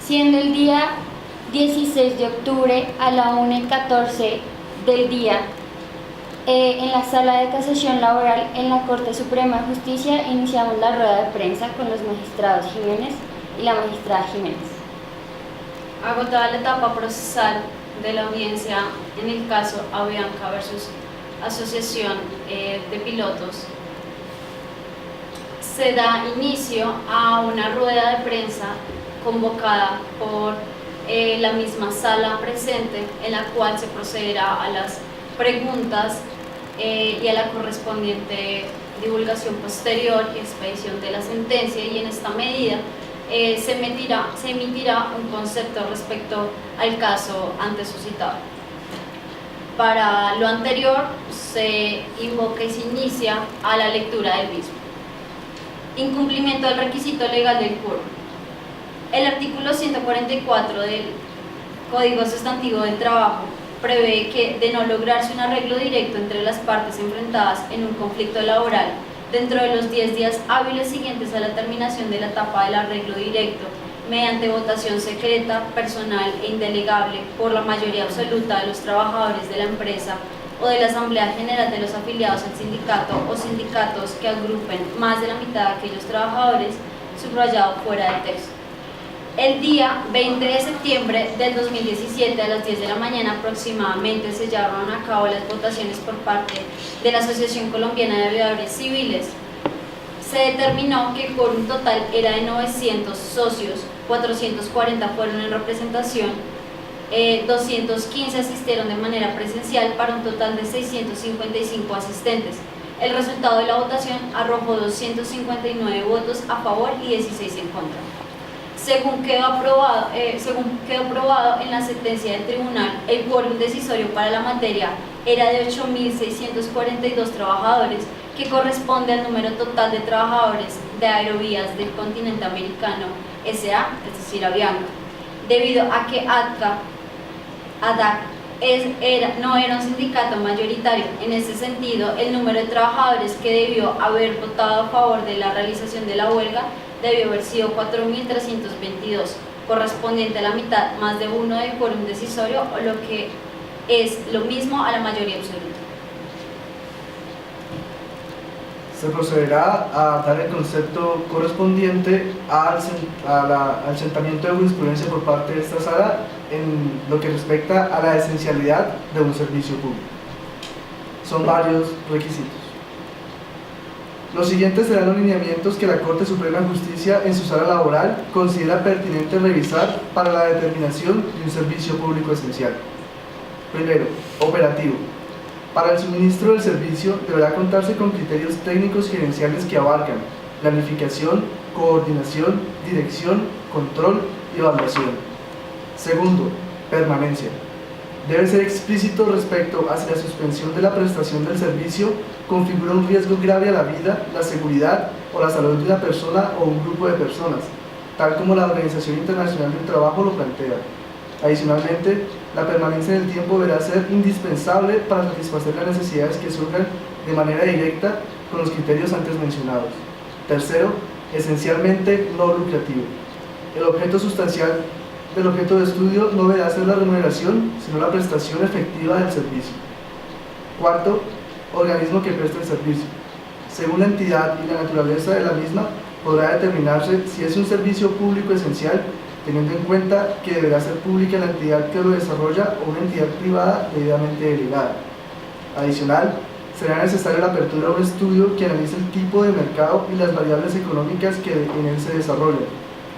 siendo el día 16 de octubre a la 1:14 del día, en la Sala de Casación Laboral en la Corte Suprema de Justicia iniciamos la rueda de prensa con los magistrados Jiménez y la magistrada Jiménez. Agotada la etapa procesal de la audiencia en el caso Avianca versus Asociación de Pilotos, se da inicio a una rueda de prensa convocada por la misma sala presente, en la cual se procederá a las preguntas y a la correspondiente divulgación posterior y expedición de la sentencia, y en esta medida se emitirá un concepto respecto al caso antes suscitado. Para lo anterior se invoca y se inicia a la lectura del mismo. Incumplimiento del requisito legal del quórum. El artículo 144 del Código Sustantivo del Trabajo prevé que, de no lograrse un arreglo directo entre las partes enfrentadas en un conflicto laboral dentro de los 10 días hábiles siguientes a la terminación de la etapa del arreglo directo, mediante votación secreta, personal e indelegable por la mayoría absoluta de los trabajadores de la empresa o de la Asamblea General de los afiliados al sindicato o sindicatos que agrupen más de la mitad de aquellos trabajadores, subrayado fuera del texto. El día 20 de septiembre del 2017 a las 10 de la mañana aproximadamente se llevaron a cabo las votaciones por parte de la Asociación Colombiana de Aviadores Civiles. Se determinó que el quórum total era de 900 socios, 440 fueron en representación, 215 asistieron de manera presencial para un total de 655 asistentes. El resultado de la votación arrojó 259 votos a favor y 16 en contra. Según quedó aprobado en la sentencia del tribunal, el quórum decisorio para la materia era de 8.642 trabajadores, que corresponde al número total de trabajadores de Aerovías del Continente Americano S.A., es decir, Avianca, debido a que ADAC no era un sindicato mayoritario. En ese sentido, el número de trabajadores que debió haber votado a favor de la realización de la huelga debió haber sido 4.322, correspondiente a la mitad más de uno del quórum decisorio, o lo que es lo mismo a la mayoría absoluta. Se procederá a dar el concepto correspondiente al sentamiento de jurisprudencia por parte de esta sala en lo que respecta a la esencialidad de un servicio público. Son varios requisitos. Los siguientes serán los lineamientos que la Corte Suprema de Justicia en su sala laboral considera pertinente revisar para la determinación de un servicio público esencial. Primero, operativo. Para el suministro del servicio deberá contarse con criterios técnicos gerenciales que abarcan planificación, coordinación, dirección, control y evaluación. Segundo, permanencia. Debe ser explícito respecto a si la suspensión de la prestación del servicio configura un riesgo grave a la vida, la seguridad o la salud de una persona o un grupo de personas, tal como la Organización Internacional del Trabajo lo plantea. Adicionalmente, la permanencia en el tiempo deberá ser indispensable para satisfacer las necesidades que surjan de manera directa con los criterios antes mencionados. Tercero, esencialmente no lucrativo. El objeto sustancial del objeto de estudio no deberá ser la remuneración, sino la prestación efectiva del servicio. Cuarto, organismo que presta el servicio. Según la entidad y la naturaleza de la misma, podrá determinarse si es un servicio público esencial, teniendo en cuenta que deberá ser pública la entidad que lo desarrolla o una entidad privada debidamente delegada. Adicional, será necesaria la apertura de un estudio que analice el tipo de mercado y las variables económicas que en él se desarrollan.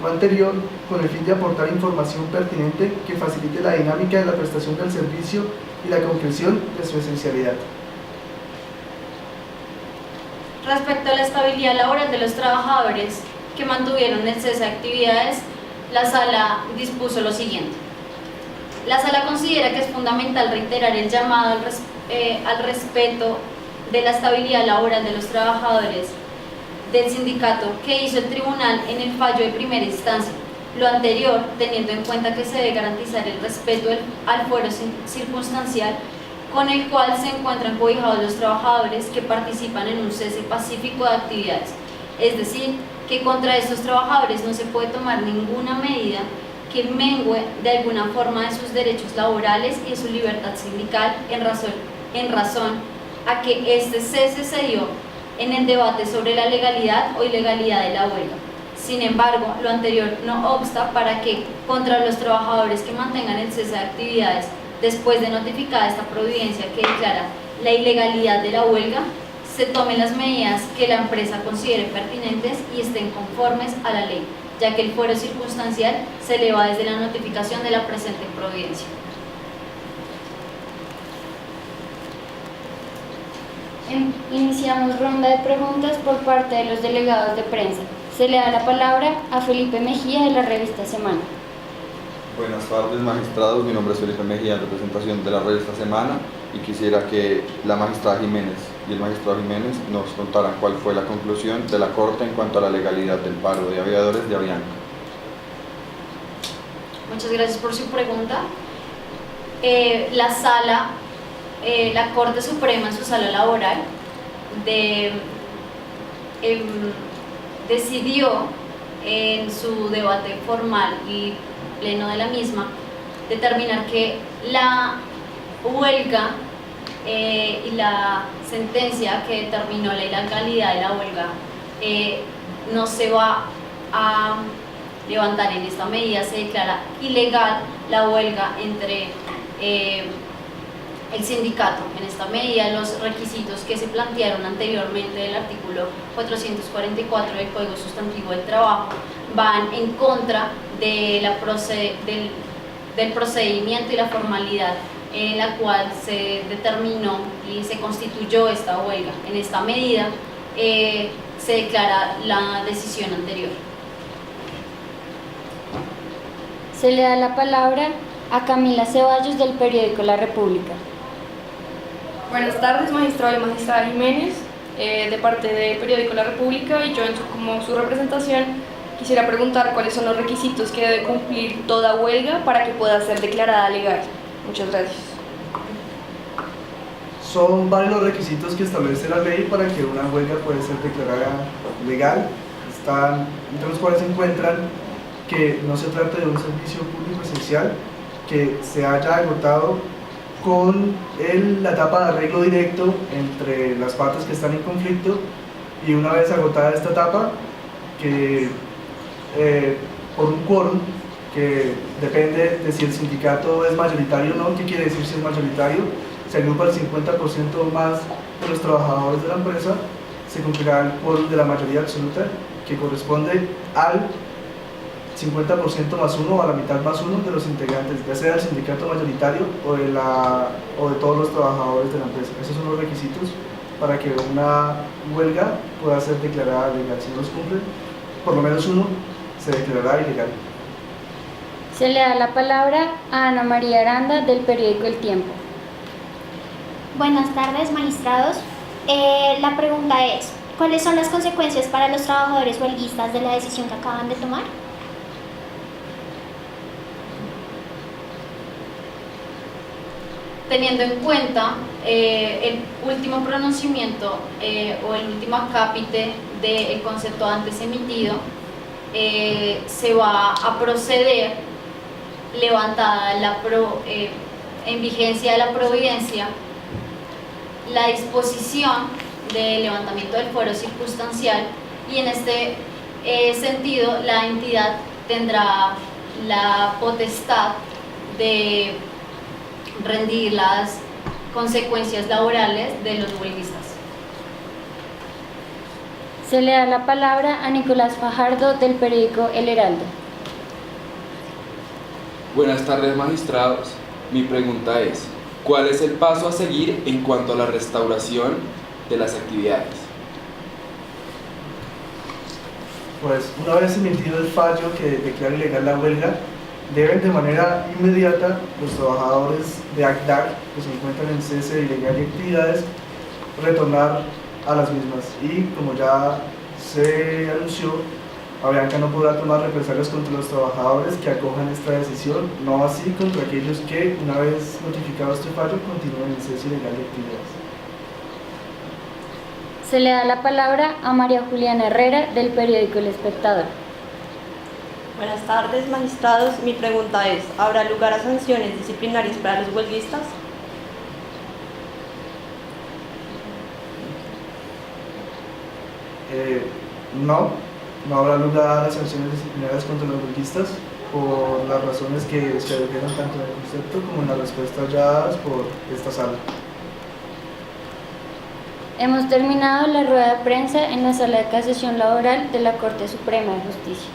Lo anterior, con el fin de aportar información pertinente que facilite la dinámica de la prestación del servicio y la concreción de su esencialidad. Respecto a la estabilidad laboral de los trabajadores que mantuvieron el cese de actividades, la sala dispuso lo siguiente. La sala considera que es fundamental reiterar el llamado al respeto de la estabilidad laboral de los trabajadores del sindicato que hizo el tribunal en el fallo de primera instancia. Lo anterior, teniendo en cuenta que se debe garantizar el respeto al fuero circunstancial con el cual se encuentran cobijados los trabajadores que participan en un cese pacífico de actividades. Es decir, que contra estos trabajadores no se puede tomar ninguna medida que mengue de alguna forma de sus derechos laborales y de su libertad sindical en razón a que este cese se dio en el debate sobre la legalidad o ilegalidad de la huelga. Sin embargo, lo anterior no obsta para que contra los trabajadores que mantengan el cese de actividades después de notificada esta providencia que declara la ilegalidad de la huelga, se tomen las medidas que la empresa considere pertinentes y estén conformes a la ley, ya que el fuero circunstancial se eleva desde la notificación de la presente providencia. Iniciamos ronda de preguntas por parte de los delegados de prensa. Se le da la palabra a Felipe Mejía de la revista Semana. Buenas tardes, magistrados. Mi nombre es Felipe Mejía, en representación de la revista Semana, y quisiera que la magistrada Jiménez y el magistrado Jiménez nos contaran cuál fue la conclusión de la Corte en cuanto a la legalidad del paro de aviadores de Avianca. Muchas gracias por su pregunta. La Corte Suprema en su sala laboral decidió en su debate formal y pleno de la misma determinar que la huelga y la sentencia que determinó la ilegalidad de la huelga no se va a levantar. En esta medida se declara ilegal la huelga entre el sindicato. En esta medida, los requisitos que se plantearon anteriormente del artículo 444 del Código Sustantivo del Trabajo van en contra de del procedimiento y la formalidad en la cual se determinó y se constituyó esta huelga. En esta medida se declara la decisión anterior. Se le da la palabra a Camila Ceballos del periódico La República. Buenas tardes, magistrado y magistrada Jiménez, de parte del periódico La República, y yo como su representación quisiera preguntar cuáles son los requisitos que debe cumplir toda huelga para que pueda ser declarada legal. Muchas gracias. Son varios los requisitos que establece la ley para que una huelga pueda ser declarada legal. Están entre los cuales se encuentran que no se trata de un servicio público esencial, que se haya agotado con la etapa de arreglo directo entre las partes que están en conflicto, y una vez agotada esta etapa, que por un quórum que depende de si el sindicato es mayoritario o no. ¿Qué quiere decir si es mayoritario? Se agrupa el 50% más de los trabajadores de la empresa, se cumplirá el quórum de la mayoría absoluta, que corresponde al 50% más uno o a la mitad más uno de los integrantes, ya sea del sindicato mayoritario o de todos los trabajadores de la empresa. Esos son los requisitos para que una huelga pueda ser declarada legal. Si no los cumple, por lo menos uno se declarará ilegal. Se le da la palabra a Ana María Aranda del periódico El Tiempo. Buenas tardes, magistrados. La pregunta es, ¿cuáles son las consecuencias para los trabajadores huelguistas de la decisión que acaban de tomar? Teniendo en cuenta el último pronunciamiento o el último acápite del concepto antes emitido, se va a proceder, levantada en vigencia de la providencia, la disposición de levantamiento del fuero circunstancial, y en este sentido la entidad tendrá la potestad de rendir las consecuencias laborales de los huelguistas. Se le da la palabra a Nicolás Fajardo del periódico El Heraldo. Buenas tardes, magistrados. Mi pregunta es, ¿cuál es el paso a seguir en cuanto a la restauración de las actividades? Pues una vez emitido el fallo que declara ilegal la huelga, deben de manera inmediata los trabajadores de ACDAC que se encuentran en cese de ilegal de actividades retornar a las mismas, y como ya se anunció, Avianca no podrá tomar represalias contra los trabajadores que acojan esta decisión, no así contra aquellos que, una vez notificado este fallo, continúen en cese ilegal de actividades. Se le da la palabra a María Juliana Herrera del periódico El Espectador. Buenas tardes, magistrados. Mi pregunta es, ¿habrá lugar a sanciones disciplinarias para los huelguistas? No habrá lugar a sanciones disciplinarias contra los huelguistas por las razones que se refieren tanto en el concepto como en las respuestas ya dadas por esta sala. Hemos terminado la rueda de prensa en la Sala de Casación Laboral de la Corte Suprema de Justicia.